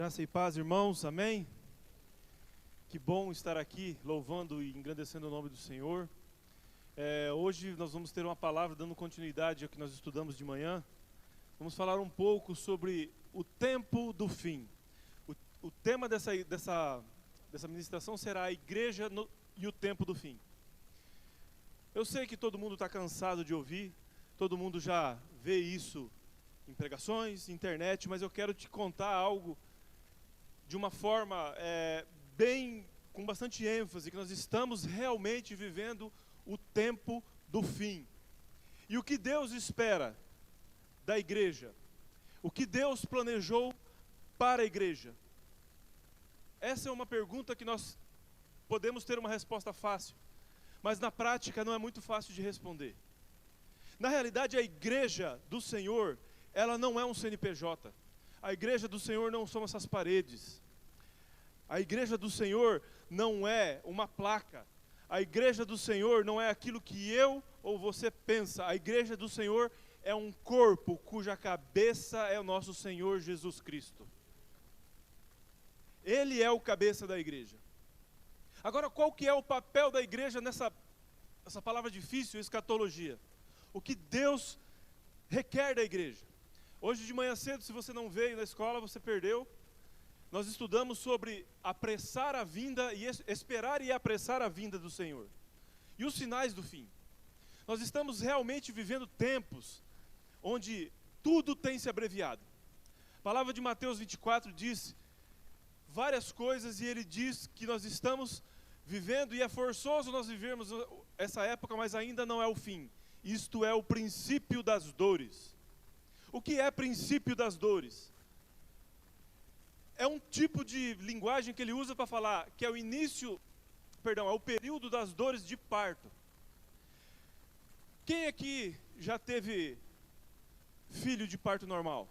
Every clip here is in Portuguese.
Graça e paz, irmãos, amém? Que bom estar aqui louvando e engrandecendo o nome do Senhor. Hoje nós vamos ter uma palavra dando continuidade ao que nós estudamos de manhã. Vamos falar um pouco sobre o tempo do fim. O tema dessa ministração será a igreja e o tempo do fim. Eu sei que todo mundo está cansado de ouvir, todo mundo já vê isso em pregações, internet, mas eu quero te contar algo de uma forma com bastante ênfase, que nós estamos realmente vivendo o tempo do fim. E o que Deus espera da igreja? O que Deus planejou para a igreja? Essa é uma pergunta que nós podemos ter uma resposta fácil, mas na prática não é muito fácil de responder. Na realidade, a igreja do Senhor, ela não é um CNPJ. A igreja do Senhor não são essas paredes. A igreja do Senhor não é uma placa. A igreja do Senhor não é aquilo que eu ou você pensa. A igreja do Senhor é um corpo cuja cabeça é o nosso Senhor Jesus Cristo. Ele é o cabeça da igreja. Agora, qual que é o papel da igreja nessa palavra difícil, escatologia? O que Deus requer da igreja? Hoje de manhã cedo, se você não veio na escola, você perdeu. Nós estudamos sobre apressar a vinda e esperar e apressar a vinda do Senhor. E os sinais do fim. Nós estamos realmente vivendo tempos onde tudo tem se abreviado. A palavra de Mateus 24 diz várias coisas e ele diz que nós estamos vivendo, e é forçoso nós vivermos essa época, mas ainda não é o fim. Isto é o princípio das dores. O que é princípio das dores? É um tipo de linguagem que ele usa para falar que é é o período das dores de parto. Quem aqui já teve filho de parto normal?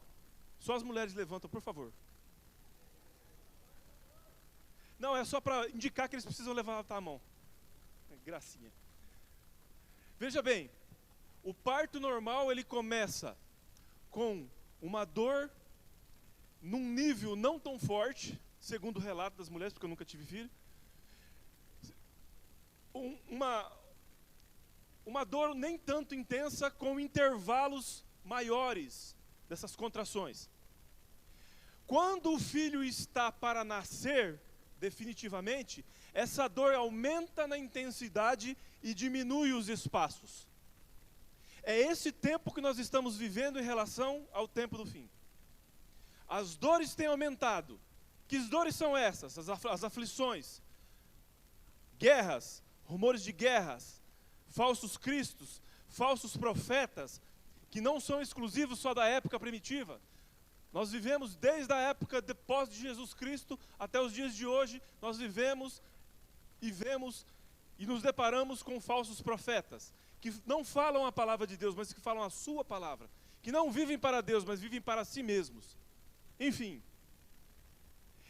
Só as mulheres levantam, por favor. Não, é só para indicar que eles precisam levantar a mão. Gracinha. Veja bem, o parto normal ele começa com uma dor num nível não tão forte, segundo o relato das mulheres, porque eu nunca tive filho. Uma dor nem tanto intensa, com intervalos maiores dessas contrações. Quando o filho está para nascer, definitivamente, essa dor aumenta na intensidade e diminui os espaços. É esse tempo que nós estamos vivendo em relação ao tempo do fim. As dores têm aumentado. Que dores são essas? As aflições, guerras, rumores de guerras, falsos cristos, falsos profetas, que não são exclusivos só da época primitiva. Nós vivemos desde a época depois de Jesus Cristo até os dias de hoje, nós vivemos e vemos e nos deparamos com falsos profetas, que não falam a palavra de Deus, mas que falam a sua palavra, que não vivem para Deus, mas vivem para si mesmos. Enfim,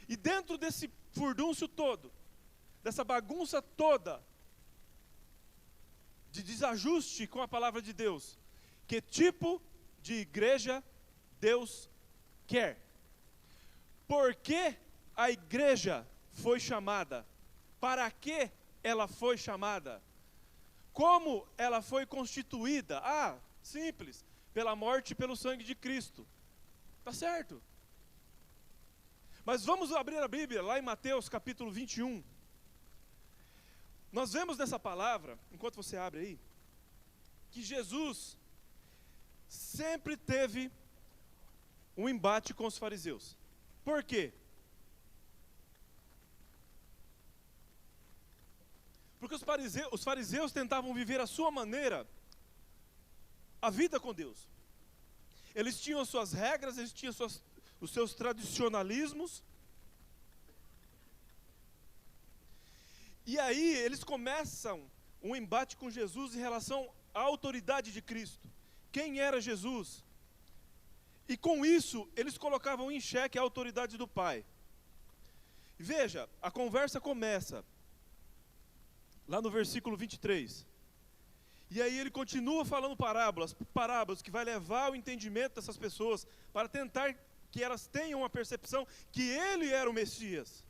e dentro desse furdúncio todo, dessa bagunça toda, de desajuste com a palavra de Deus, que tipo de igreja Deus quer? Por que a igreja foi chamada? Para que ela foi chamada? Como ela foi constituída? Simples, pela morte e pelo sangue de Cristo. Tá certo. Mas vamos abrir a Bíblia, lá em Mateus capítulo 21. Nós vemos nessa palavra, enquanto você abre aí, que Jesus sempre teve um embate com os fariseus. Por quê? Porque os fariseus tentavam viver a sua maneira, a vida com Deus. Eles tinham as suas regras, eles tinham os seus tradicionalismos. E aí eles começam um embate com Jesus em relação à autoridade de Cristo. Quem era Jesus? E com isso, eles colocavam em xeque a autoridade do Pai. Veja, a conversa começa lá no versículo 23. E aí ele continua falando parábolas que vai levar o entendimento dessas pessoas para tentar que elas tenham a percepção que ele era o Messias.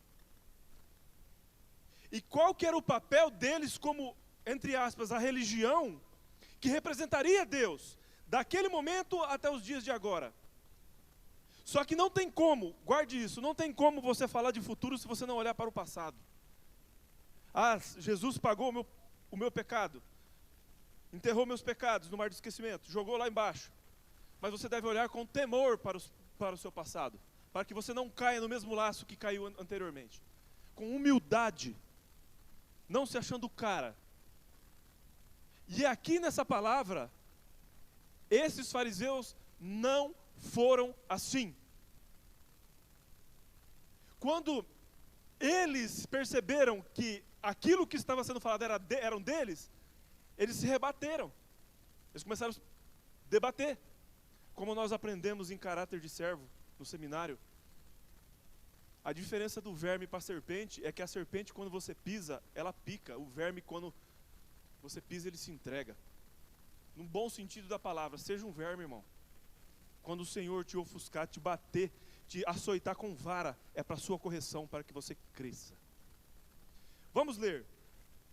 E qual que era o papel deles como, entre aspas, a religião que representaria Deus, daquele momento até os dias de agora. Só que não tem como, guarde isso, não tem como você falar de futuro se você não olhar para o passado. Ah, Jesus pagou o meu pecado, enterrou meus pecados no mar do esquecimento, jogou lá embaixo. Mas você deve olhar com temor para o seu passado, para que você não caia no mesmo laço que caiu anteriormente. Com humildade, não se achando cara. E aqui nessa palavra, esses fariseus não foram assim. Quando eles perceberam que aquilo que estava sendo falado eram deles, eles se rebateram. Eles começaram a debater. Como nós aprendemos em caráter de servo no seminário. A diferença do verme para a serpente é que a serpente, quando você pisa, ela pica. O verme, quando você pisa, ele se entrega. No bom sentido da palavra, seja um verme, irmão. Quando o Senhor te ofuscar, te bater, te açoitar com vara, é para a sua correção, para que você cresça. Vamos ler.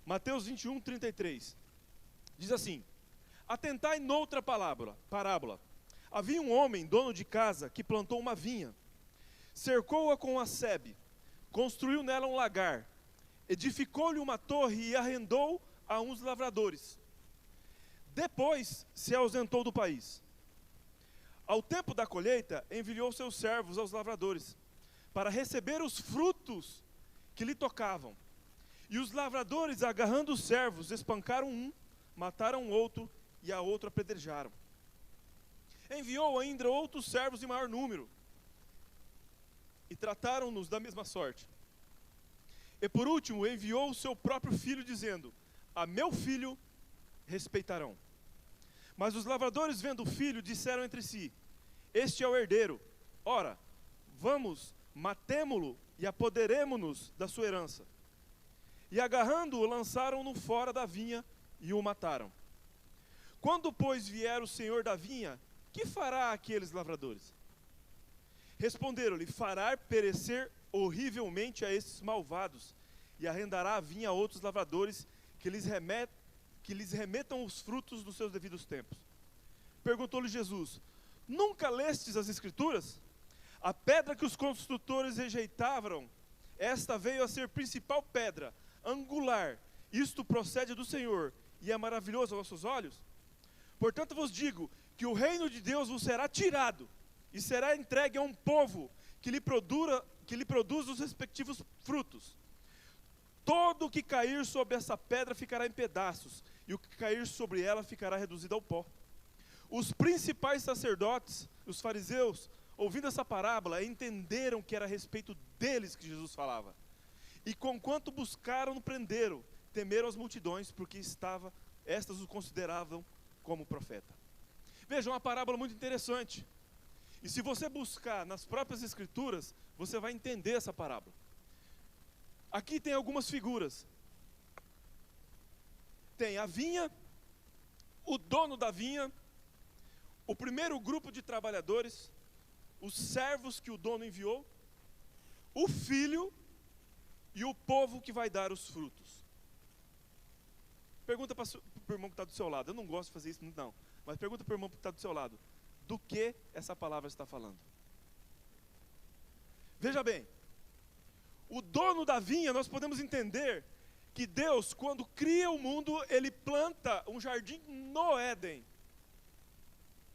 Mateus 21, 33. Diz assim: atentai noutra parábola. Havia um homem, dono de casa, que plantou uma vinha, cercou-a com a sebe, construiu nela um lagar, edificou-lhe uma torre e arrendou a uns lavradores. Depois se ausentou do país. Ao tempo da colheita, enviou seus servos aos lavradores, para receber os frutos que lhe tocavam. E os lavradores, agarrando os servos, espancaram um, mataram outro e a outro apedrejaram. Enviou ainda outros servos em maior número, e trataram-nos da mesma sorte. E por último enviou o seu próprio filho, dizendo: a meu filho respeitarão. Mas os lavradores, vendo o filho, disseram entre si: este é o herdeiro, ora, vamos, matemo-lo e apoderemo-nos da sua herança. E agarrando-o, lançaram-no fora da vinha e o mataram. Quando, pois, vier o senhor da vinha, que fará aqueles lavradores? Responderam-lhe: fará perecer horrivelmente a esses malvados, e arrendará a vinha a outros lavradores, que lhes remetam os frutos nos seus devidos tempos. Perguntou-lhe Jesus: nunca lestes as Escrituras? A pedra que os construtores rejeitaram, esta veio a ser principal pedra, angular. Isto procede do Senhor, e é maravilhoso aos vossos olhos? Portanto vos digo que o reino de Deus vos será tirado, e será entregue a um povo que lhe produza os respectivos frutos. Todo o que cair sobre essa pedra ficará em pedaços, e o que cair sobre ela ficará reduzido ao pó. Os principais sacerdotes, os fariseus, ouvindo essa parábola, entenderam que era a respeito deles que Jesus falava. E conquanto buscaram, no prenderam, temeram as multidões, porque estas o consideravam como profeta. Veja, uma parábola muito interessante. E se você buscar nas próprias Escrituras, você vai entender essa parábola. Aqui tem algumas figuras. Tem a vinha, o dono da vinha, o primeiro grupo de trabalhadores, os servos que o dono enviou, o filho e o povo que vai dar os frutos. Pergunta para o irmão que está do seu lado. Eu não gosto de fazer isso, não. Mas pergunta para o irmão que está do seu lado. Do que essa palavra está falando? Veja bem. O dono da vinha, nós podemos entender que Deus, quando cria o mundo, Ele planta um jardim no Éden.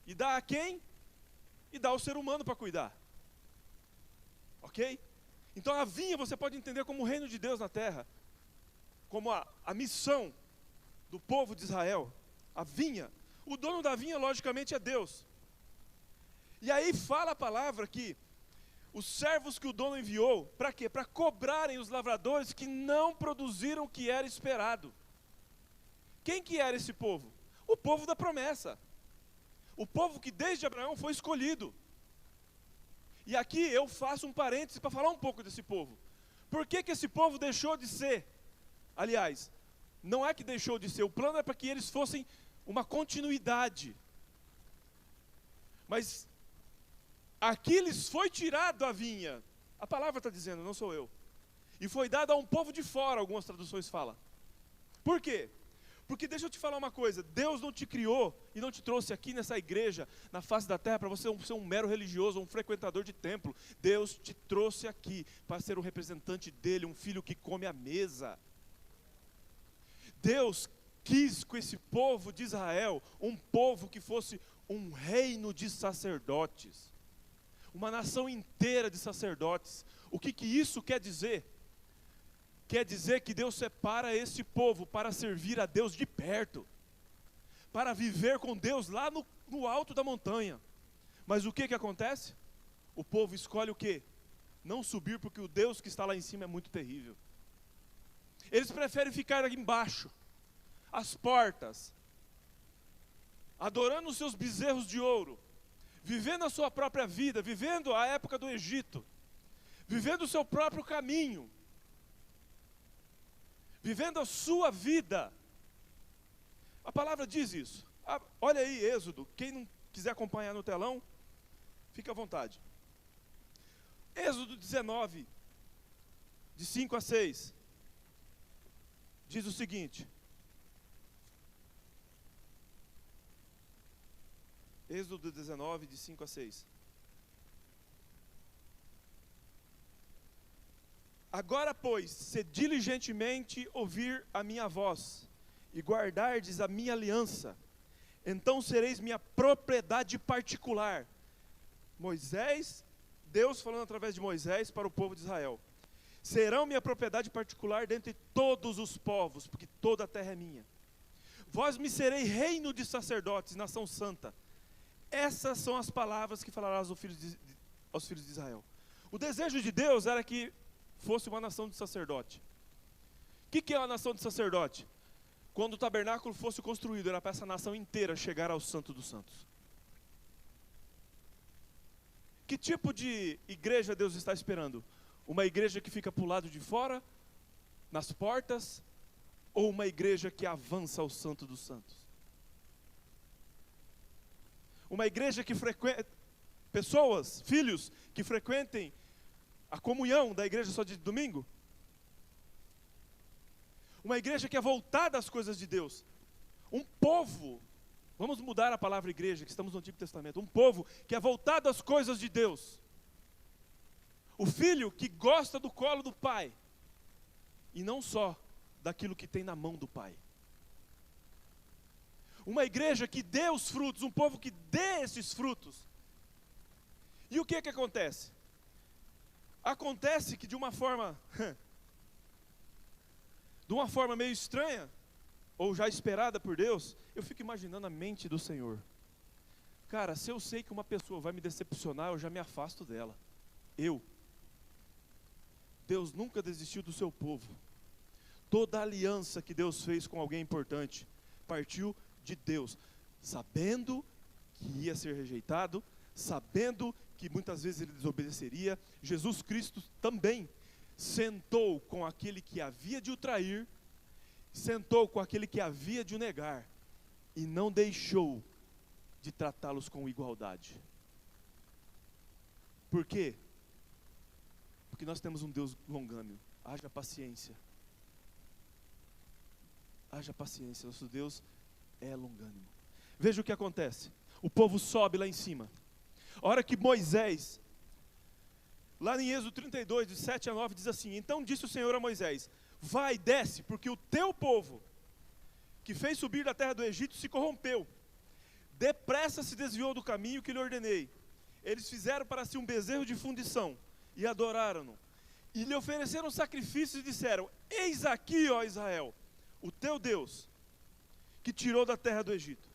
E dá a quem? E dá ao ser humano para cuidar. Ok? Então a vinha você pode entender como o reino de Deus na terra. Como a missão do povo de Israel. A vinha. O dono da vinha, logicamente, é Deus. E aí fala a palavra que os servos que o dono enviou, para quê? Para cobrarem os lavradores que não produziram o que era esperado. Quem que era esse povo? O povo da promessa. O povo que desde Abraão foi escolhido. E aqui eu faço um parêntese para falar um pouco desse povo. Por que esse povo deixou de ser? Aliás, não é que deixou de ser, o plano é para que eles fossem uma continuidade. Mas aqui lhes foi tirado a vinha. A palavra está dizendo, não sou eu. E foi dado a um povo de fora, algumas traduções falam. Por quê? Porque deixa eu te falar uma coisa, Deus não te criou e não te trouxe aqui nessa igreja, na face da terra, para você ser um mero religioso, um frequentador de templo. Deus te trouxe aqui para ser um representante dele, um filho que come à mesa. Deus quis com esse povo de Israel, um povo que fosse um reino de sacerdotes, uma nação inteira de sacerdotes. O que isso quer dizer? Quer dizer que Deus separa esse povo para servir a Deus de perto, para viver com Deus lá no alto da montanha. Mas o que acontece? O povo escolhe o quê? Não subir, porque o Deus que está lá em cima é muito terrível. Eles preferem ficar aqui embaixo, às portas, adorando os seus bezerros de ouro, vivendo a sua própria vida, vivendo a época do Egito, vivendo o seu próprio caminho, vivendo a sua vida. A palavra diz isso. Olha aí, Êxodo. Quem não quiser acompanhar no telão, fica à vontade. Êxodo 19, de 5 a 6, diz o seguinte. Êxodo 19, de 5 a 6. Agora, pois, se diligentemente ouvir a minha voz, e guardardes a minha aliança, então sereis minha propriedade particular. Moisés, Deus falando através de Moisés para o povo de Israel. Serão minha propriedade particular dentre todos os povos, porque toda a terra é minha. Vós me serei reino de sacerdotes, nação santa. Essas são as palavras que falarás aos filhos de Israel. O desejo de Deus era que fosse uma nação de sacerdote. O que é uma nação de sacerdote? Quando o tabernáculo fosse construído, era para essa nação inteira chegar ao Santo dos Santos. Que tipo de igreja Deus está esperando? Uma igreja que fica para o lado de fora, nas portas, ou uma igreja que avança ao Santo dos Santos? Uma igreja que frequenta, pessoas, filhos, que frequentem a comunhão da igreja só de domingo? Uma igreja que é voltada às coisas de Deus. Um povo, vamos mudar a palavra igreja, que estamos no Antigo Testamento. Um povo que é voltado às coisas de Deus. O filho que gosta do colo do pai. E não só daquilo que tem na mão do pai. Uma igreja que dê os frutos, um povo que dê esses frutos. E o que acontece? Acontece que de uma forma meio estranha, ou já esperada por Deus, eu fico imaginando a mente do Senhor. Cara, se eu sei que uma pessoa vai me decepcionar, eu já me afasto dela. Deus nunca desistiu do seu povo. Toda a aliança que Deus fez com alguém importante, partiu de Deus, sabendo que ia ser rejeitado, sabendo que muitas vezes ele desobedeceria. Jesus Cristo também sentou com aquele que havia de o trair, sentou com aquele que havia de o negar, e não deixou de tratá-los com igualdade. Por quê? Porque nós temos um Deus longânimo. Haja paciência. Haja paciência, nosso Deus é longânimo. Veja o que acontece. O povo sobe lá em cima. A hora que Moisés, lá em Êxodo 32, de 7 a 9, diz assim: então disse o Senhor a Moisés: vai, desce, porque o teu povo, que fez subir da terra do Egito, se corrompeu. Depressa se desviou do caminho que lhe ordenei. Eles fizeram para si um bezerro de fundição, e adoraram-no. E lhe ofereceram sacrifícios e disseram: eis aqui, ó Israel, o teu Deus, que tirou da terra do Egito.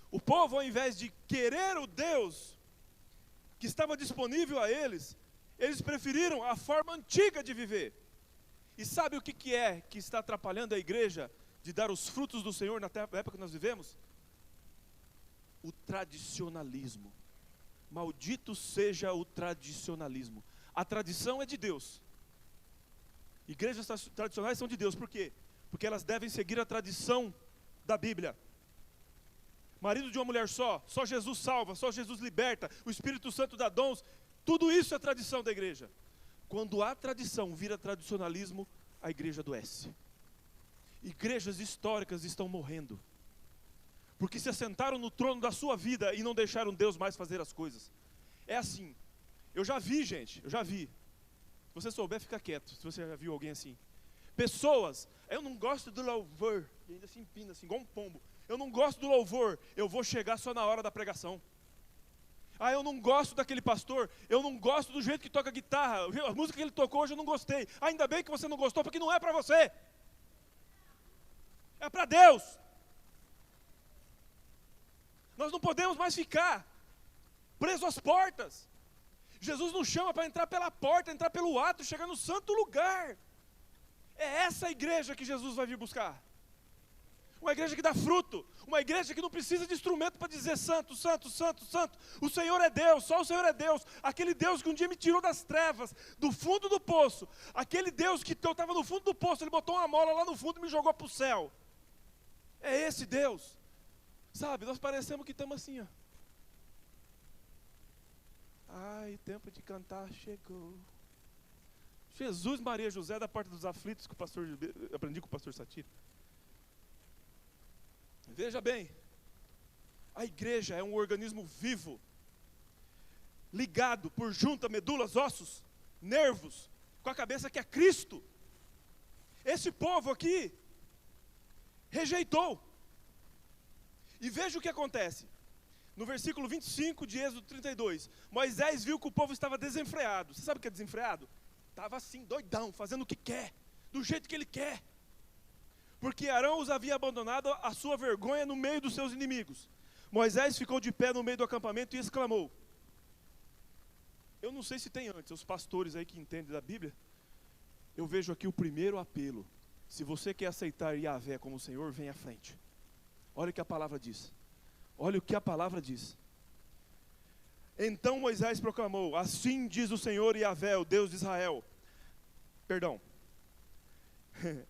O povo, ao invés de querer o Deus que estava disponível a eles, eles preferiram a forma antiga de viver. E sabe o que é que está atrapalhando a igreja de dar os frutos do Senhor na época que nós vivemos? O tradicionalismo. Maldito seja o tradicionalismo. A tradição é de Deus. Igrejas tradicionais são de Deus. Por quê? Porque elas devem seguir a tradição da Bíblia. marido de uma mulher só Jesus salva, só Jesus liberta, o Espírito Santo dá dons, tudo isso é tradição da igreja. Quando a tradição vira tradicionalismo, a igreja adoece. Igrejas históricas estão morrendo, porque se assentaram no trono da sua vida e não deixaram Deus mais fazer as coisas. É assim, eu já vi gente, Se você souber, fica quieto, se você já viu alguém assim. Pessoas, eu não gosto do louvor, e ainda se empina assim, igual um pombo. Eu não gosto do louvor, eu vou chegar só na hora da pregação. Eu não gosto daquele pastor, eu não gosto do jeito que toca guitarra, a música que ele tocou hoje eu não gostei. Ainda bem que você não gostou, porque não é para você. É para Deus. Nós não podemos mais ficar presos às portas. Jesus nos chama para entrar pela porta, entrar pelo ato, chegar no santo lugar. É essa a igreja que Jesus vai vir buscar. Uma igreja que dá fruto, uma igreja que não precisa de instrumento para dizer santo, santo, santo, santo. O Senhor é Deus, só o Senhor é Deus. Aquele Deus que um dia me tirou das trevas, do fundo do poço. Aquele Deus que eu estava no fundo do poço, Ele botou uma mola lá no fundo e me jogou para o céu. É esse Deus. Sabe, nós parecemos que estamos assim, ó. O tempo de cantar chegou. Jesus, Maria, José, da porta dos aflitos, que eu aprendi com o pastor Satiro. Veja bem, a igreja é um organismo vivo, ligado por junta, medulas, ossos, nervos, com a cabeça que é Cristo. Esse povo aqui rejeitou. E veja o que acontece. No versículo 25 de Êxodo 32, Moisés viu que o povo estava desenfreado. Você sabe o que é desenfreado? Estava assim, doidão, fazendo o que quer, do jeito que ele quer. Porque Arão os havia abandonado a sua vergonha no meio dos seus inimigos. Moisés ficou de pé no meio do acampamento e exclamou. Eu não sei se tem antes, os pastores aí que entendem da Bíblia. Eu vejo aqui o primeiro apelo. Se você quer aceitar Yahvé como Senhor, vem à frente. Olha o que a palavra diz. Olha o que a palavra diz. Então Moisés proclamou, assim diz o Senhor Yahvé, o Deus de Israel. Perdão.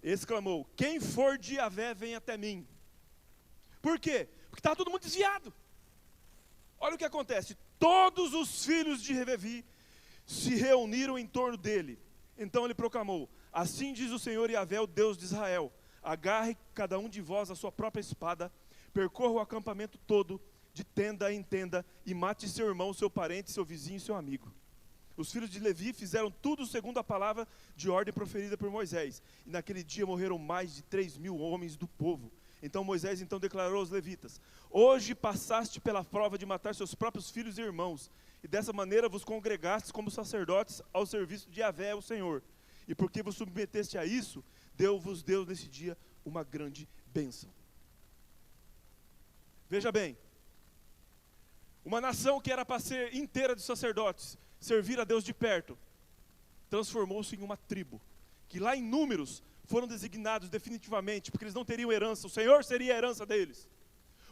Exclamou, quem for de Yahvé, vem até mim. Por quê? Porque estava todo mundo desviado. Olha o que acontece. Todos os filhos de Revevi se reuniram em torno dele. Então ele proclamou, assim diz o Senhor Yahvé, o Deus de Israel. Agarre cada um de vós a sua própria espada, percorra o acampamento todo, de tenda em tenda, e mate seu irmão, seu parente, seu vizinho e seu amigo. Os filhos de Levi fizeram tudo segundo a palavra de ordem proferida por Moisés. E naquele dia morreram mais de 3.000 homens do povo. Então Moisés declarou aos levitas, hoje passaste pela prova de matar seus próprios filhos e irmãos, e dessa maneira vos congregastes como sacerdotes ao serviço de Yahvé, o Senhor. E porque vos submeteste a isso, deu-vos Deus nesse dia uma grande bênção. Veja bem, uma nação que era para ser inteira de sacerdotes, servir a Deus de perto, transformou-se em uma tribo, que lá em Números foram designados definitivamente, porque eles não teriam herança, o Senhor seria a herança deles.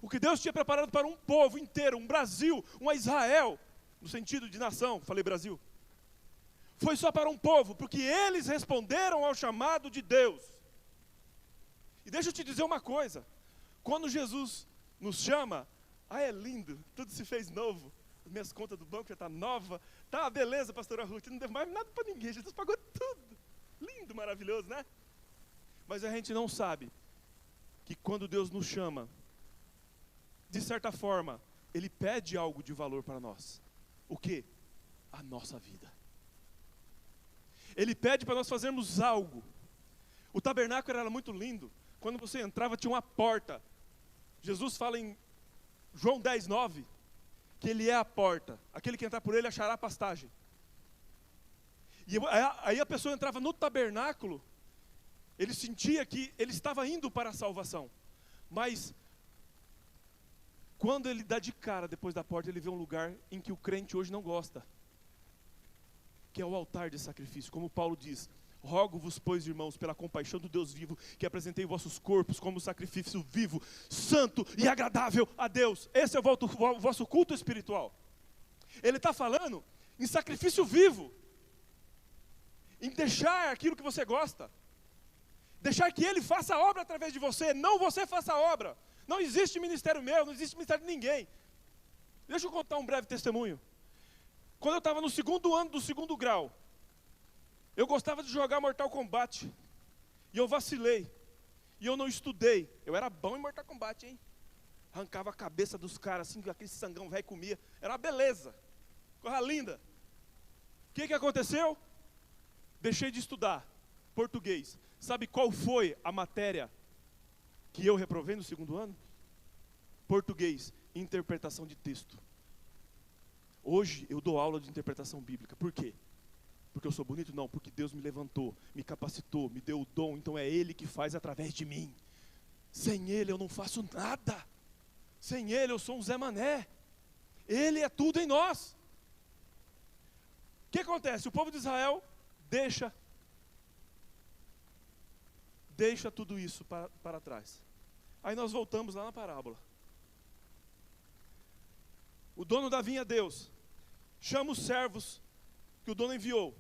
O que Deus tinha preparado para um povo inteiro, um Brasil, uma Israel, no sentido de nação, falei Brasil, foi só para um povo, porque eles responderam ao chamado de Deus. E deixa eu te dizer uma coisa, quando Jesus nos chama, é lindo, tudo se fez novo, as minhas contas do banco já estão nova, tá, beleza, pastora Ruth, não devo mais nada para ninguém, Jesus pagou tudo, lindo, maravilhoso, né? Mas a gente não sabe que quando Deus nos chama, de certa forma, Ele pede algo de valor para nós. O quê? A nossa vida. Ele pede para nós fazermos algo. O tabernáculo era muito lindo. Quando você entrava tinha uma porta. Jesus fala em João 10:9 que Ele é a porta. Aquele que entrar por Ele achará pastagem. E aí a pessoa entrava no tabernáculo, ele sentia que ele estava indo para a salvação. Mas quando ele dá de cara depois da porta, ele vê um lugar em que o crente hoje não gosta, que é o altar de sacrifício. Como Paulo diz, rogo-vos, pois, irmãos, pela compaixão do Deus vivo, que apresentei vossos corpos como sacrifício vivo, santo e agradável a Deus. Esse é o vosso culto espiritual. Ele está falando em sacrifício vivo, em deixar aquilo que você gosta, deixar que Ele faça a obra através de você, não você faça a obra. Não existe ministério meu, não existe ministério de ninguém. Deixa eu contar um breve testemunho. Quando eu estava no 2º ano do 2º grau, eu gostava de jogar Mortal Kombat. E eu vacilei. E eu não estudei. Eu era bom em Mortal Kombat, hein? Arrancava a cabeça dos caras, assim, aquele sangão velho comia. Era uma beleza. Coisa linda. O que aconteceu? Deixei de estudar português. Sabe qual foi a matéria que eu reprovei no 2º ano? Português, interpretação de texto. Hoje eu dou aula de interpretação bíblica. Por quê? Porque eu sou bonito? Não, porque Deus me levantou, me capacitou, me deu o dom, então é Ele que faz através de mim. Sem Ele eu não faço nada. Sem Ele eu sou um Zé Mané. Ele é tudo em nós. O que acontece? O povo de Israel deixa tudo isso para trás. Aí nós voltamos lá na parábola. O dono da vinha, Deus, chama os servos que o dono enviou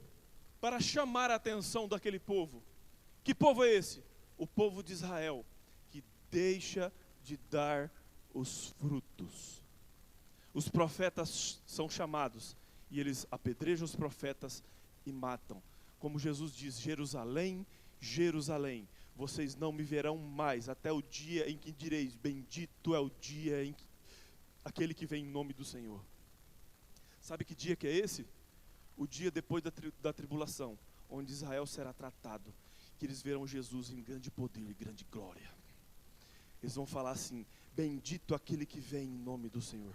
para chamar a atenção daquele povo. Que povo é esse? O povo de Israel, que deixa de dar os frutos. Os profetas são chamados e eles apedrejam os profetas e matam. Como Jesus diz: Jerusalém, Jerusalém, vocês não me verão mais até o dia em que direis: bendito é o dia em que aquele que vem em nome do Senhor. Sabe que dia que é esse? O dia depois da tribulação, onde Israel será tratado, que eles verão Jesus em grande poder e grande glória. Eles vão falar assim: bendito aquele que vem em nome do Senhor.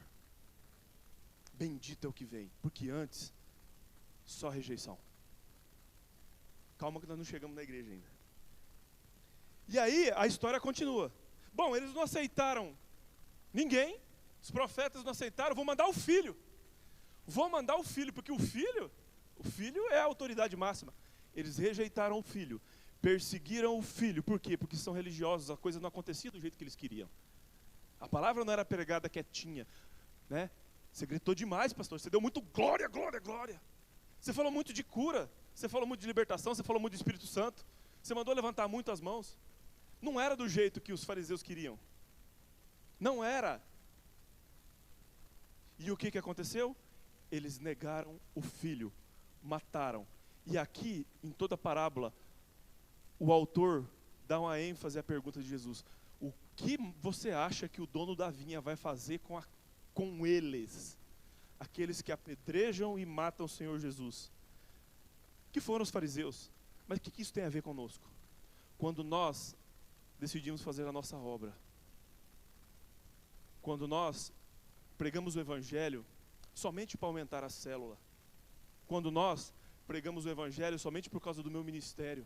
Bendito é o que vem, porque antes, só rejeição. Calma que nós não chegamos na igreja ainda. E aí, a história continua. Bom, eles não aceitaram ninguém, os profetas não aceitaram, vou mandar o filho. Vou mandar o filho, porque o filho é a autoridade máxima. Eles rejeitaram o filho, perseguiram o filho. Por quê? Porque são religiosos, a coisa não acontecia do jeito que eles queriam. A palavra não era pregada quietinha, né? Você gritou demais, pastor, você deu muito glória, glória, glória. Você falou muito de cura, você falou muito de libertação, você falou muito do Espírito Santo. Você mandou levantar muito as mãos. Não era do jeito que os fariseus queriam. Não era. E o que aconteceu? Eles negaram o filho, mataram. E aqui, em toda a parábola, o autor dá uma ênfase à pergunta de Jesus: o que você acha que o dono da vinha vai fazer com eles? Aqueles que apedrejam e matam o Senhor Jesus. Que foram os fariseus. Mas o que isso tem a ver conosco? Quando nós decidimos fazer a nossa obra, quando nós pregamos o Evangelho somente para aumentar a célula, quando nós pregamos o Evangelho somente por causa do meu ministério,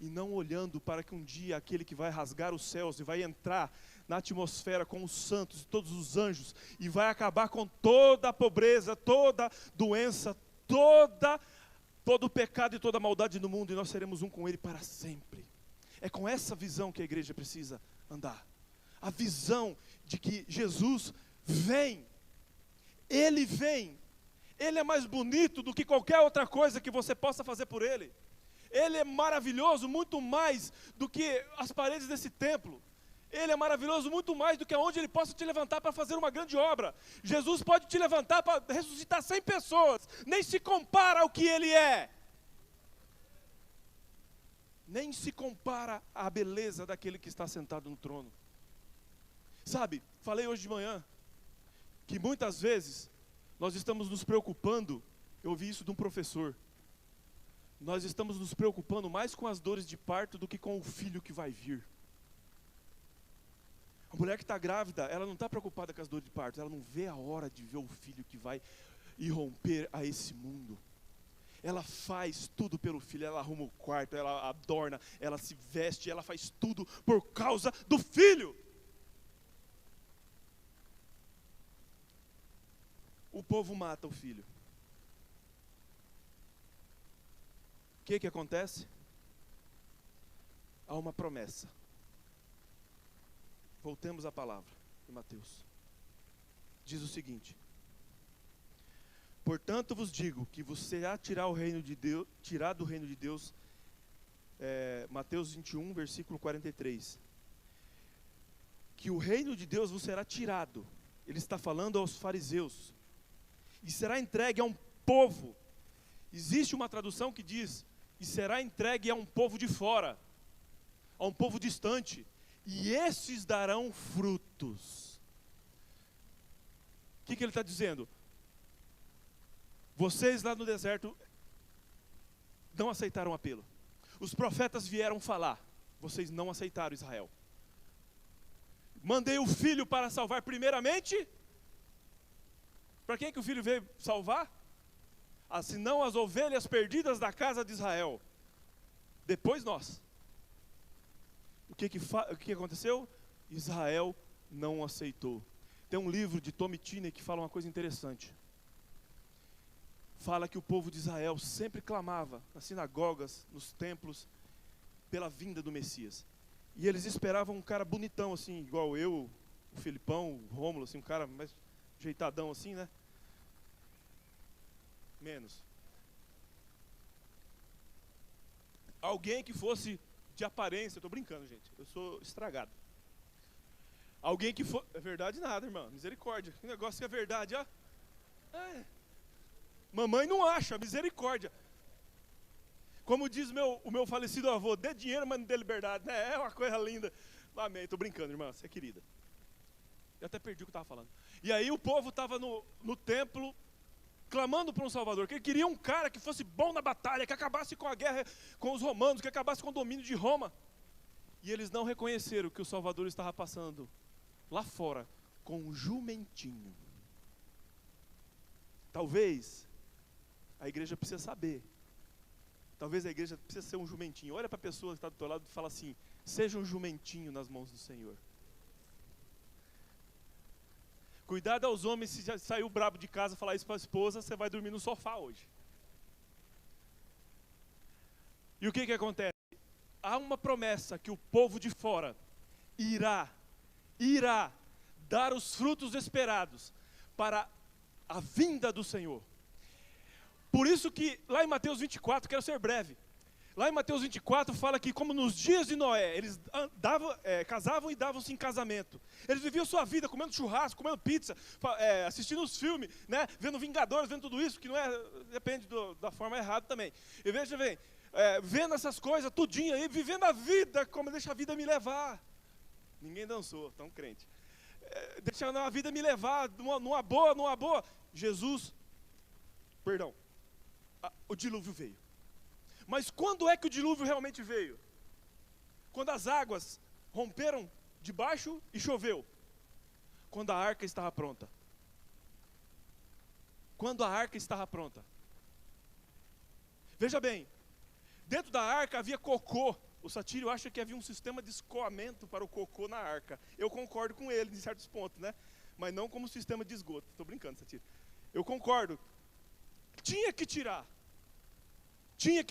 e não olhando para que um dia aquele que vai rasgar os céus e vai entrar na atmosfera com os santos e todos os anjos, e vai acabar com toda a pobreza, toda doença, todo o pecado e toda a maldade no mundo, e nós seremos um com Ele para sempre. É com essa visão que a igreja precisa andar. A visão de que Jesus vem. Ele vem. Ele é mais bonito do que qualquer outra coisa que você possa fazer por Ele. Ele é maravilhoso muito mais do que as paredes desse templo. Ele é maravilhoso muito mais do que aonde Ele possa te levantar para fazer uma grande obra. Jesus pode te levantar para ressuscitar 100 pessoas. Nem se compara ao que Ele é. Nem se compara à beleza daquele que está sentado no trono. Sabe, falei hoje de manhã, que muitas vezes nós estamos nos preocupando, eu ouvi isso de um professor, nós estamos nos preocupando mais com as dores de parto do que com o filho que vai vir. A mulher que está grávida, ela não está preocupada com as dores de parto, ela não vê a hora de ver o filho que vai irromper a esse mundo. Ela faz tudo pelo filho, ela arruma o quarto, ela adorna, ela se veste, ela faz tudo por causa do filho. O povo mata o filho. O que acontece? Há uma promessa. Voltemos à palavra de Mateus. Diz o seguinte: portanto vos digo que você irá tirar do reino de Deus, Mateus 21, versículo 43. que o reino de Deus vos será tirado. Ele está falando aos fariseus. E será entregue a um povo. Existe uma tradução que diz, e será entregue a um povo de fora, a um povo distante, e esses darão frutos. O que ele está dizendo? Vocês lá no deserto não aceitaram o apelo. Os profetas vieram falar, vocês não aceitaram Israel. Mandei o filho para salvar primeiramente. Para quem que o filho veio salvar? Senão as ovelhas perdidas da casa de Israel. Depois nós. O que aconteceu? Israel não aceitou. Tem um livro de Tommy Tenney que fala uma coisa interessante. Fala que o povo de Israel sempre clamava nas sinagogas, nos templos, pela vinda do Messias. E eles esperavam um cara bonitão assim, igual eu, o Filipão, o Rômulo, assim, um cara mais ajeitadão assim, né? Menos. Alguém que fosse de aparência, eu estou brincando, gente, eu sou estragado. Alguém que fosse, é verdade nada, irmão, misericórdia, que negócio que é verdade, ó. Mamãe não acha, misericórdia. Como diz o meu falecido avô, dê dinheiro, mas não dê liberdade, né? É uma coisa linda. Amém, estou brincando, irmã, você é querida. Eu até perdi o que eu estava falando. E aí o povo estava no templo, clamando por um Salvador, que ele queria um cara que fosse bom na batalha, que acabasse com a guerra com os romanos, que acabasse com o domínio de Roma. E eles não reconheceram que o Salvador estava passando lá fora com um jumentinho. Talvez a igreja precisa saber. Talvez a igreja precisa ser um jumentinho. Olha para a pessoa que está do teu lado e fala assim, seja um jumentinho nas mãos do Senhor. Cuidado aos homens, se já saiu brabo de casa falar isso para a esposa, você vai dormir no sofá hoje. E o que acontece? Há uma promessa que o povo de fora irá dar os frutos esperados para a vinda do Senhor. Por isso que lá em Mateus 24, quero ser breve, lá em Mateus 24 fala que como nos dias de Noé, eles casavam e davam-se em casamento. Eles viviam sua vida comendo churrasco, comendo pizza, assistindo os filmes, né, vendo Vingadores, vendo tudo isso, que não é, depende da forma errada também. E veja bem, vendo essas coisas, tudinho aí, vivendo a vida, como deixa a vida me levar. Ninguém dançou, tão crente. Deixa a vida me levar, numa boa. O dilúvio veio. Mas quando é que o dilúvio realmente veio? Quando as águas romperam debaixo e choveu. Quando a arca estava pronta. Quando a arca estava pronta. Veja bem, dentro da arca havia cocô. O Satírio acha que havia um sistema de escoamento para o cocô na arca. Eu concordo com ele em certos pontos, né? Mas não como sistema de esgoto. Estou brincando, Satírio. Eu concordo. Tinha que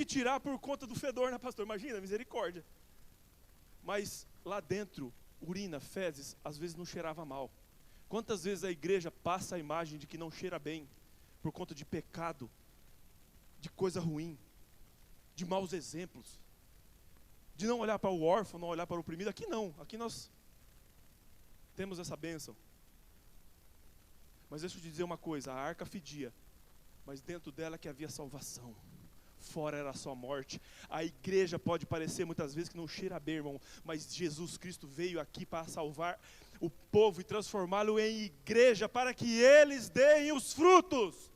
tirar por conta do fedor, né, pastor? Imagina, misericórdia. Mas lá dentro, urina, fezes, às vezes não cheirava mal. Quantas vezes a igreja passa a imagem de que não cheira bem, por conta de pecado, de coisa ruim, de maus exemplos, de não olhar para o órfão, não olhar para o oprimido. Aqui não, aqui nós temos essa bênção. Mas deixa eu te dizer uma coisa, a arca fedia, mas dentro dela que havia salvação. Fora era só morte. A igreja pode parecer muitas vezes que não cheira bem, irmão, mas Jesus Cristo veio aqui para salvar o povo e transformá-lo em igreja para que eles deem os frutos.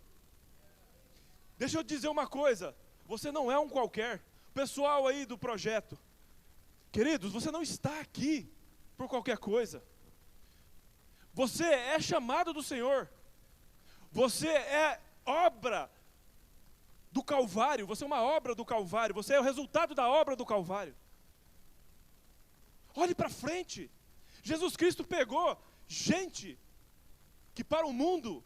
Deixa eu dizer uma coisa, você não é um qualquer. Pessoal aí do projeto, queridos, você não está aqui por qualquer coisa. Você é chamado do Senhor. Você é obra do Calvário, você é uma obra do Calvário, você é o resultado da obra do Calvário. Olhe para frente. Jesus Cristo pegou gente que para o mundo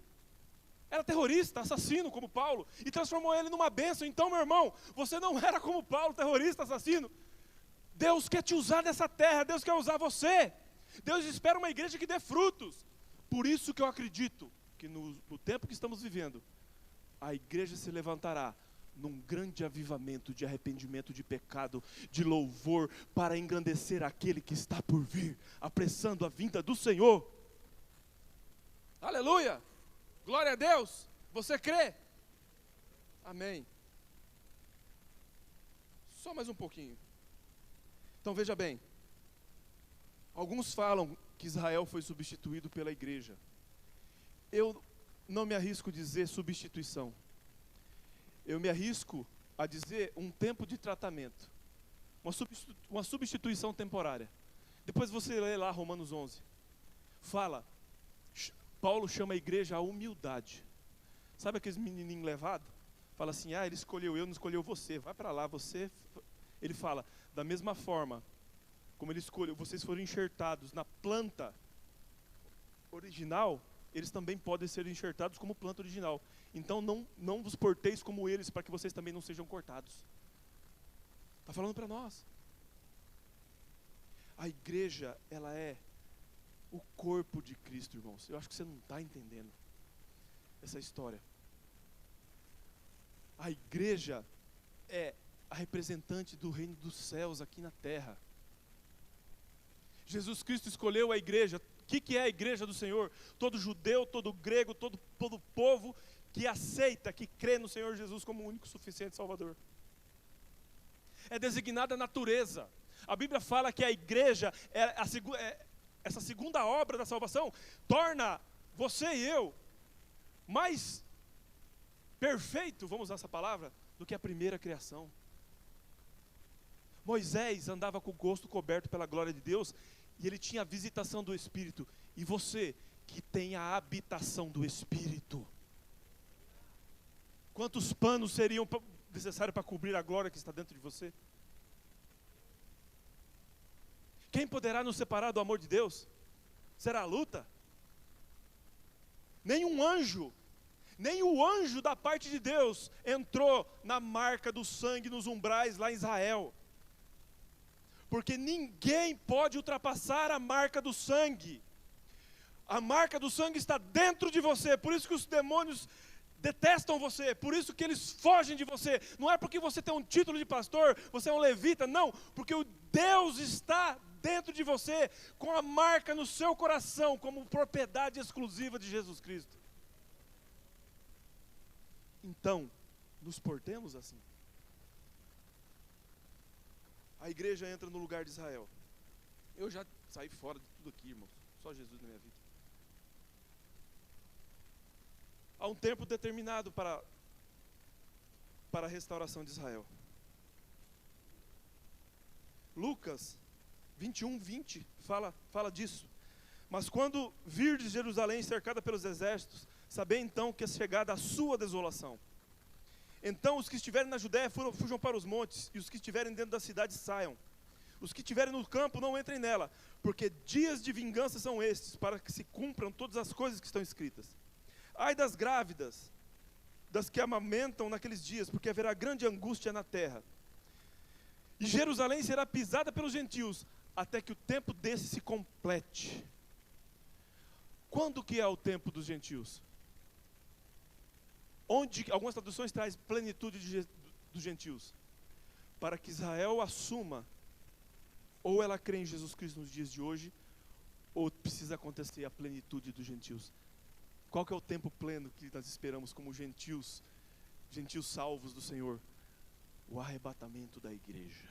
era terrorista, assassino como Paulo, e transformou ele numa bênção. Então, meu irmão, você não era como Paulo, terrorista, assassino. Deus quer te usar nessa terra, Deus quer usar você. Deus espera uma igreja que dê frutos. Por isso que eu acredito que no tempo que estamos vivendo, a igreja se levantará num grande avivamento de arrependimento de pecado, de louvor, para engrandecer aquele que está por vir, apressando a vinda do Senhor. Aleluia! Glória a Deus! Você crê? Amém. Só mais um pouquinho. Então veja bem, alguns falam que Israel foi substituído pela igreja. Eu não me arrisco a dizer substituição. Eu me arrisco a dizer um tempo de tratamento. Uma substituição temporária. Depois você lê lá Romanos 11. Fala, Paulo chama a igreja à humildade. Sabe aqueles menininhos levados? Fala assim, ele escolheu eu, não escolheu você. Vai para lá, você... Ele fala, da mesma forma como ele escolheu, vocês foram enxertados na planta original, eles também podem ser enxertados como planta original. Então não vos porteis como eles, para que vocês também não sejam cortados. Está falando para nós. A igreja, ela é o corpo de Cristo, irmãos. Eu acho que você não está entendendo essa história. A igreja é a representante do reino dos céus aqui na terra. Jesus Cristo escolheu a igreja. O que é a igreja do Senhor? Todo judeu, todo grego, todo povo que aceita, que crê no Senhor Jesus como o único suficiente Salvador. É designada a natureza. A Bíblia fala que a igreja, essa segunda obra da salvação, torna você e eu mais perfeito, vamos usar essa palavra, do que a primeira criação. Moisés andava com o rosto coberto pela glória de Deus, e ele tinha a visitação do Espírito. E você, que tem a habitação do Espírito, quantos panos seriam necessários para cobrir a glória que está dentro de você? Quem poderá nos separar do amor de Deus? Será a luta? Nem o anjo da parte de Deus entrou na marca do sangue nos umbrais lá em Israel. Porque ninguém pode ultrapassar a marca do sangue. A marca do sangue está dentro de você, por isso que os demônios detestam você, por isso que eles fogem de você. Não é porque você tem um título de pastor, você é um levita, não, porque o Deus está dentro de você, com a marca no seu coração, como propriedade exclusiva de Jesus Cristo. Então, nos portemos assim. A igreja entra no lugar de Israel. Eu já saí fora de tudo aqui, irmãos. Só Jesus na minha vida. Há um tempo determinado para a restauração de Israel. Lucas 21:20 fala disso. Mas quando virdes Jerusalém cercada pelos exércitos, sabei então que é chegada a sua desolação. Então os que estiverem na Judéia fujam para os montes, e os que estiverem dentro da cidade saiam. Os que estiverem no campo não entrem nela, porque dias de vingança são estes, para que se cumpram todas as coisas que estão escritas. Ai das grávidas, das que amamentam naqueles dias, porque haverá grande angústia na terra. E Jerusalém será pisada pelos gentios, até que o tempo desse se complete. Quando que é o tempo dos gentios? Onde, algumas traduções traz plenitude dos gentios. Para que Israel assuma, ou ela crê em Jesus Cristo nos dias de hoje, ou precisa acontecer a plenitude dos gentios. Qual que é o tempo pleno que nós esperamos como gentios salvos do Senhor? O arrebatamento da igreja.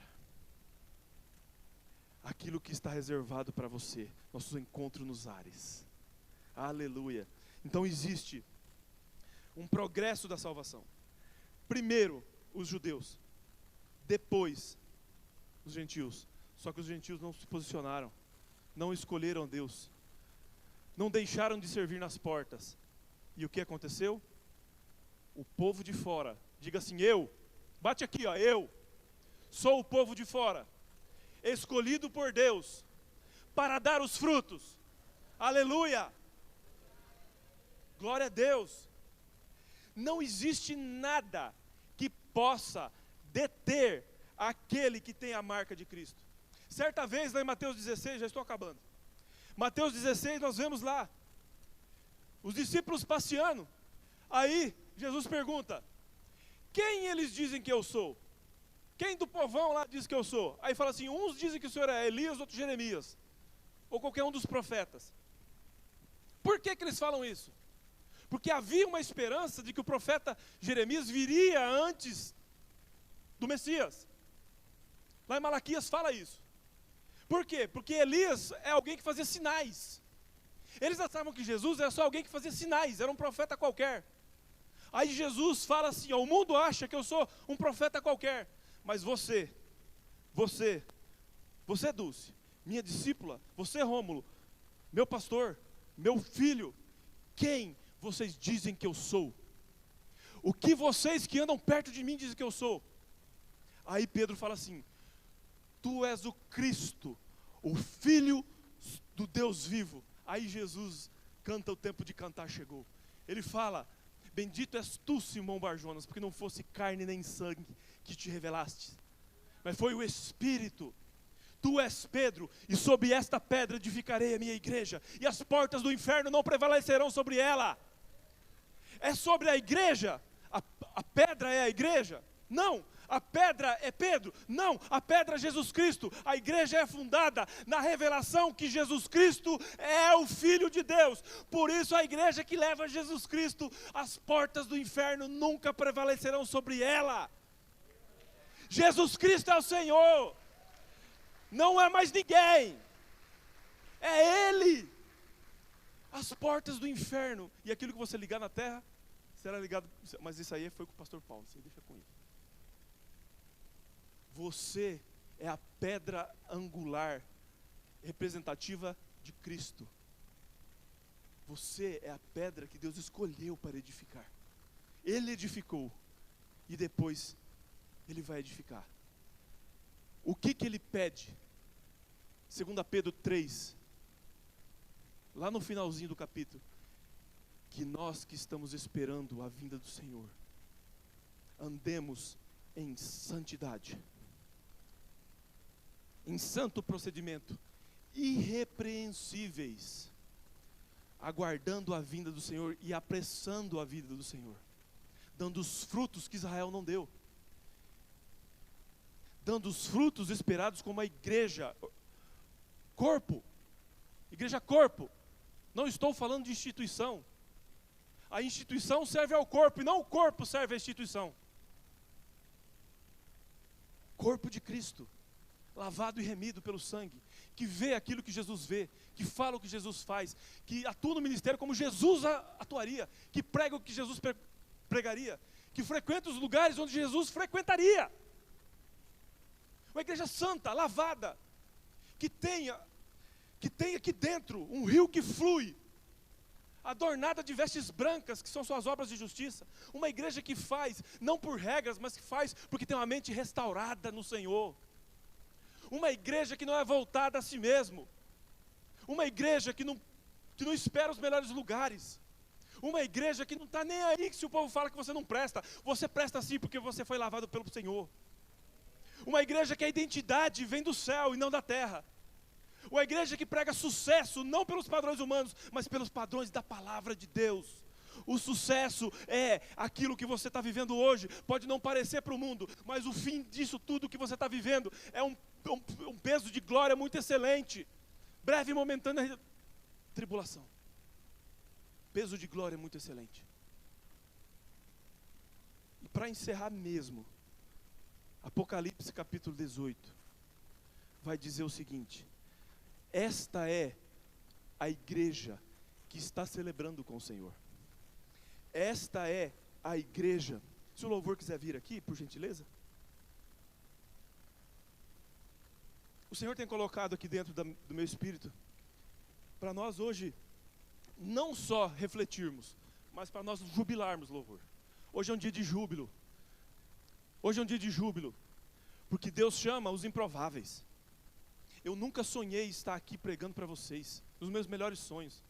Aquilo que está reservado para você, nosso encontro nos ares. Aleluia. Então existe um progresso da salvação. Primeiro, os judeus. Depois, os gentios. Só que os gentios não se posicionaram. Não escolheram Deus. Não deixaram de servir nas portas. E o que aconteceu? O povo de fora. Diga assim, eu. Bate aqui, ó, eu. Sou o povo de fora. Escolhido por Deus. Para dar os frutos. Aleluia. Glória a Deus. Não existe nada que possa deter aquele que tem a marca de Cristo. Certa vez, lá em Mateus 16, já estou acabando. Mateus 16, nós vemos lá, os discípulos passeando. Aí, Jesus pergunta, quem eles dizem que eu sou? Quem do povão lá diz que eu sou? Aí fala assim, uns dizem que o senhor é Elias, outros Jeremias, ou qualquer um dos profetas. Por que eles falam isso? Porque havia uma esperança de que o profeta Jeremias viria antes do Messias. Lá em Malaquias fala isso. Por quê? Porque Elias é alguém que fazia sinais. Eles achavam que Jesus era só alguém que fazia sinais, era um profeta qualquer. Aí Jesus fala assim, ó, o mundo acha que eu sou um profeta qualquer, mas você Dulce, minha discípula, você Rômulo, meu pastor, meu filho, quem vocês dizem que eu sou? O que vocês que andam perto de mim dizem que eu sou? Aí Pedro fala assim, tu és o Cristo, o Filho do Deus vivo. Aí Jesus canta, o tempo de cantar chegou. Ele fala, bendito és tu, Simão Barjonas, porque não fosse carne nem sangue que te revelaste, mas foi o Espírito. Tu és Pedro, e sobre esta pedra edificarei a minha igreja, e as portas do inferno não prevalecerão sobre ela. É sobre a igreja? A pedra é a igreja? Não. A pedra é Pedro? Não, a pedra é Jesus Cristo. A igreja é fundada na revelação que Jesus Cristo é o Filho de Deus. Por isso a igreja que leva Jesus Cristo, as portas do inferno nunca prevalecerão sobre ela. Jesus Cristo é o Senhor, não é mais ninguém, é Ele. As portas do inferno, e aquilo que você ligar na terra, será ligado, mas isso aí foi com o pastor Paulo, você deixa com ele. Você é a pedra angular, representativa de Cristo. Você é a pedra que Deus escolheu para edificar. Ele edificou, e depois Ele vai edificar. O que Ele pede? 2 Pedro 3, lá no finalzinho do capítulo, que nós que estamos esperando a vinda do Senhor, andemos em santidade, em santo procedimento, irrepreensíveis, aguardando a vinda do Senhor e apressando a vinda do Senhor, dando os frutos que Israel não deu, dando os frutos esperados como a igreja, corpo, igreja corpo. Não estou falando de instituição. A instituição serve ao corpo e não o corpo serve à instituição. Corpo de Cristo, lavado e remido pelo sangue, que vê aquilo que Jesus vê, que fala o que Jesus faz, que atua no ministério como Jesus atuaria, que prega o que Jesus pregaria, que frequenta os lugares onde Jesus frequentaria. Uma igreja santa, lavada, que tenha aqui dentro um rio que flui, adornada de vestes brancas, que são suas obras de justiça. Uma igreja que faz, não por regras, mas que faz porque tem uma mente restaurada no Senhor. Uma igreja que não é voltada a si mesmo. Uma igreja que não espera os melhores lugares. Uma igreja que não está nem aí se o povo fala que você não presta. Você presta sim porque você foi lavado pelo Senhor. Uma igreja que a identidade vem do céu e não da terra. Uma igreja que prega sucesso, não pelos padrões humanos, mas pelos padrões da palavra de Deus. O sucesso é aquilo que você está vivendo hoje. Pode não parecer para o mundo, mas o fim disso tudo que você está vivendo é um peso de glória muito excelente. Breve e momentânea tribulação. Peso de glória muito excelente. E para encerrar mesmo, Apocalipse capítulo 18 vai dizer o seguinte: esta é a igreja que está celebrando com o Senhor. Esta é a igreja. Se o louvor quiser vir aqui, por gentileza. O Senhor tem colocado aqui dentro do meu espírito, para nós hoje, não só refletirmos, mas para nós jubilarmos louvor. Hoje é um dia de júbilo. Hoje é um dia de júbilo, porque Deus chama os improváveis. Eu nunca sonhei estar aqui pregando para vocês, nos meus melhores sonhos.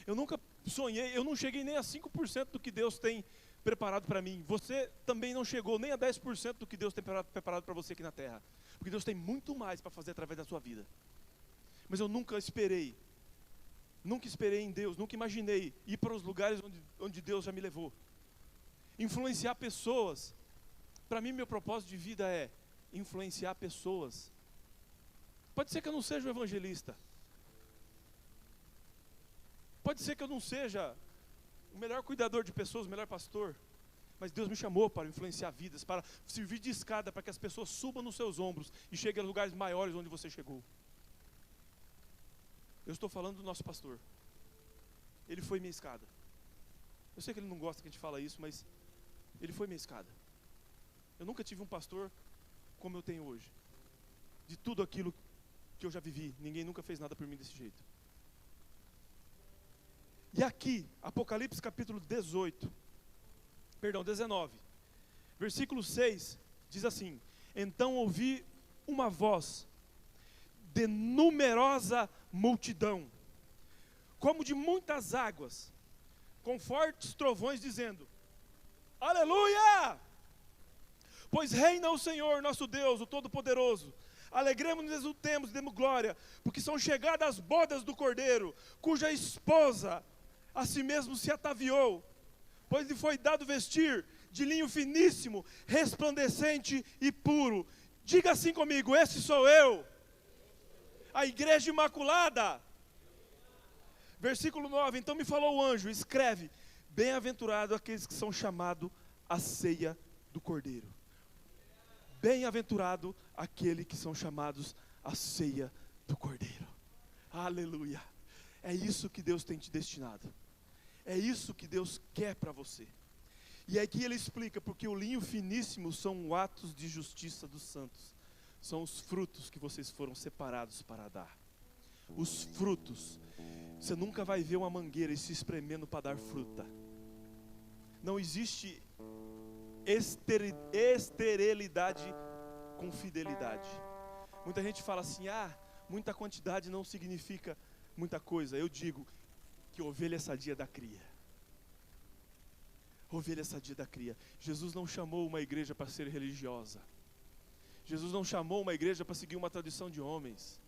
Eu nunca sonhei, eu não cheguei nem a 5% do que Deus tem preparado para mim. Você também não chegou nem a 10% do que Deus tem preparado para você aqui na terra. Porque Deus tem muito mais para fazer através da sua vida. Mas eu nunca esperei em Deus, nunca imaginei ir para os lugares onde Deus já me levou. Influenciar pessoas Para mim, meu propósito de vida é influenciar pessoas. Pode ser que eu não seja um evangelista. Pode ser que eu não seja o melhor cuidador de pessoas, o melhor pastor. Mas Deus me chamou para influenciar vidas, para servir de escada, para que as pessoas subam nos seus ombros e cheguem a lugares maiores onde você chegou. Eu estou falando do nosso pastor. Ele foi minha escada. Eu sei que ele não gosta que a gente fala isso, mas ele foi minha escada. Eu nunca tive um pastor como eu tenho hoje. De tudo aquilo que eu já vivi, ninguém nunca fez nada por mim desse jeito. E aqui, Apocalipse capítulo 19, versículo 6, diz assim: então ouvi uma voz de numerosa multidão, como de muitas águas, com fortes trovões, dizendo: aleluia! Pois reina o Senhor nosso Deus, o Todo-Poderoso. Alegremos-nos e exultemos, demos glória, porque são chegadas as bodas do Cordeiro, cuja esposa a si mesmo se ataviou, pois lhe foi dado vestir de linho finíssimo, resplandecente e puro. Diga assim comigo: esse sou eu, a igreja imaculada. Versículo 9, então me falou o anjo: escreve, bem-aventurado aqueles que são chamados à ceia do Cordeiro. Bem-aventurado aquele que são chamados à ceia do Cordeiro. Aleluia. É isso que Deus tem te destinado. É isso que Deus quer para você. E aqui ele explica, porque o linho finíssimo são atos de justiça dos santos. São os frutos que vocês foram separados para dar. Os frutos. Você nunca vai ver uma mangueira e se espremendo para dar fruta. Não existe esterilidade com fidelidade. Muita gente fala assim: muita quantidade não significa muita coisa. Eu digo que ovelha sadia dá cria. Ovelha sadia dá cria. Jesus não chamou uma igreja para ser religiosa. Jesus não chamou uma igreja para seguir uma tradição de homens.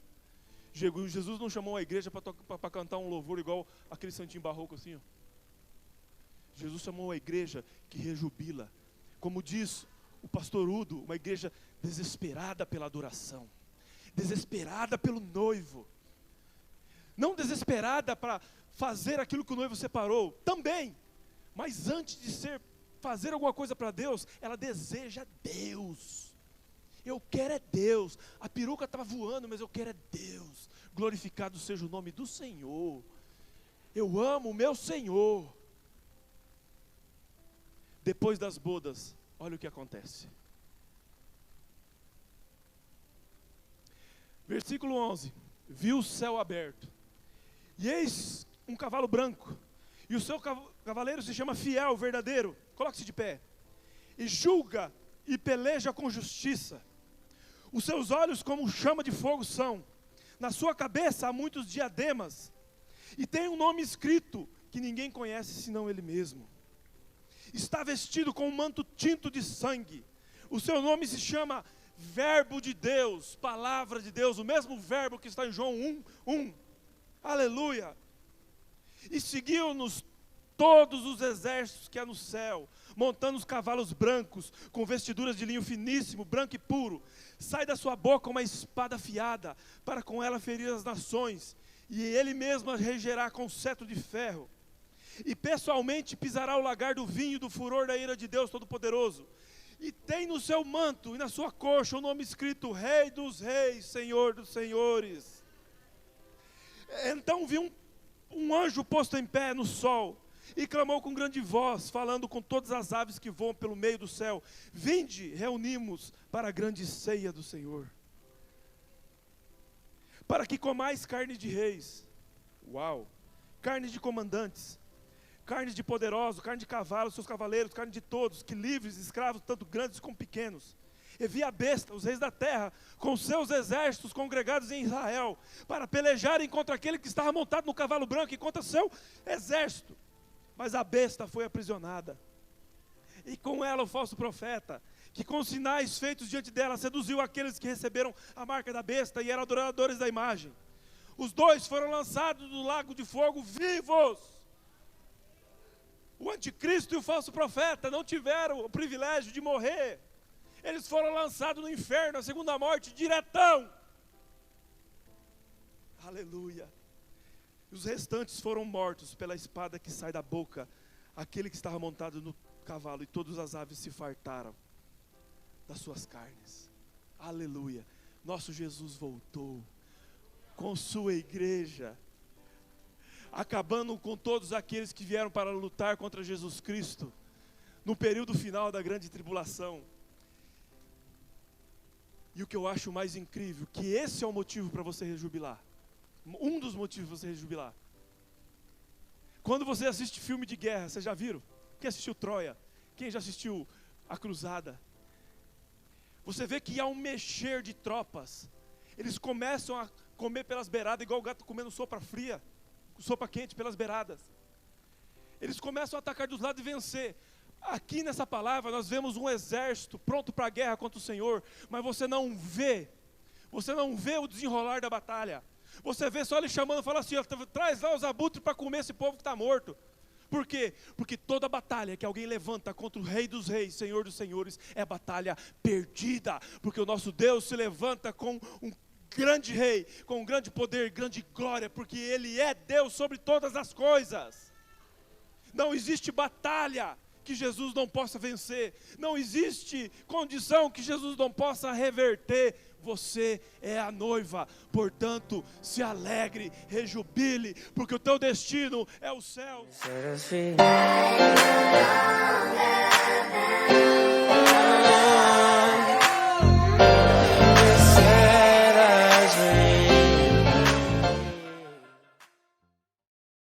Jesus não chamou uma igreja para cantar um louvor igual aquele santinho barroco assim, ó. Jesus chamou uma igreja que rejubila. Como diz o pastor Udo, uma igreja desesperada pela adoração, desesperada pelo noivo. Não desesperada para fazer aquilo que o noivo separou, também. Mas antes de fazer alguma coisa para Deus, ela deseja Deus. Eu quero é Deus. A peruca estava voando, mas eu quero é Deus. Glorificado seja o nome do Senhor. Eu amo o meu Senhor. Depois das bodas, olha o que acontece. Versículo 11. Viu o céu aberto, e eis um cavalo branco, e o seu cavaleiro se chama Fiel, Verdadeiro. Coloque-se de pé. E julga e peleja com justiça. Os seus olhos como chama de fogo são. Na sua cabeça há muitos diademas. E tem um nome escrito que ninguém conhece senão ele mesmo. Está vestido com um manto tinto de sangue. O seu nome se chama Verbo de Deus, Palavra de Deus. O mesmo verbo que está em João 1:1. Aleluia. E seguiu-nos todos os exércitos que há no céu, montando os cavalos brancos, com vestiduras de linho finíssimo, branco e puro. Sai da sua boca uma espada afiada, para com ela ferir as nações, e ele mesmo as regerá com cetro de ferro. E pessoalmente pisará o lagar do vinho do furor da ira de Deus Todo-Poderoso. E tem no seu manto e na sua coxa o nome escrito: Rei dos Reis, Senhor dos Senhores. Então vi um anjo posto em pé no sol, e clamou com grande voz, falando com todas as aves que voam pelo meio do céu: vinde, reunimos para a grande ceia do Senhor, para que comais carne de reis, carne de comandantes, carne de poderosos, carne de cavalos, seus cavaleiros, carne de todos, que livres, escravos, tanto grandes como pequenos. E vi a besta, os reis da terra, com seus exércitos congregados em Israel, para pelejarem contra aquele que estava montado no cavalo branco e contra seu exército. Mas a besta foi aprisionada, e com ela o falso profeta, que com sinais feitos diante dela seduziu aqueles que receberam a marca da besta e eram adoradores da imagem. Os dois foram lançados no lago de fogo vivos. O anticristo e o falso profeta não tiveram o privilégio de morrer. Eles foram lançados no inferno, a segunda morte, diretão. Aleluia. Os restantes foram mortos pela espada que sai da boca, aquele que estava montado no cavalo, e todas as aves se fartaram das suas carnes. Aleluia. Nosso Jesus voltou com sua igreja, acabando com todos aqueles que vieram para lutar contra Jesus Cristo, no período final da grande tribulação. E o que eu acho mais incrível, que esse é o motivo para você rejubilar. Um dos motivos para você rejubilar. Quando você assiste filme de guerra, vocês já viram? Quem assistiu Troia? Quem já assistiu A Cruzada? Você vê que há um mexer de tropas. Eles começam a comer pelas beiradas, igual o gato comendo sopa fria, sopa quente pelas beiradas. Eles começam a atacar dos lados e vencer. Aqui nessa palavra nós vemos um exército pronto para a guerra contra o Senhor, mas você não vê o desenrolar da batalha. Você vê só ele chamando e fala assim, traz lá os abutres para comer esse povo que está morto. Por quê? Porque toda batalha que alguém levanta contra o Rei dos Reis, Senhor dos Senhores, é batalha perdida. Porque o nosso Deus se levanta com um grande rei, com um grande poder, grande glória, porque Ele é Deus sobre todas as coisas. Não existe batalha que Jesus não possa vencer. Não existe condição que Jesus não possa reverter. Você é a noiva, portanto, se alegre, rejubile, porque o teu destino é o céu.